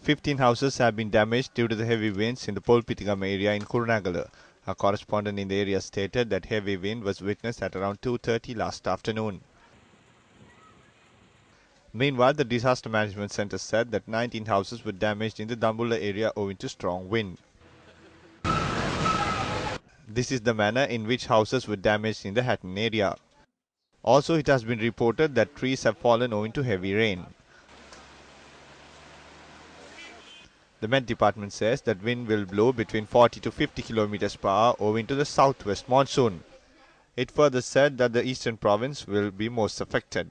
15 houses have been damaged due to the heavy winds in the Polpitigam area in Kurunegala. A correspondent in the area stated that heavy wind was witnessed at around 2:30 last afternoon. Meanwhile, the Disaster Management Centre said that 19 houses were damaged in the Dambulla area owing to strong wind. This is the manner in which houses were damaged in the Hatton area. Also, it has been reported that trees have fallen owing to heavy rain. The Met Department says that wind will blow between 40 to 50 km per hour owing to the southwest monsoon. It further said that the eastern province will be most affected.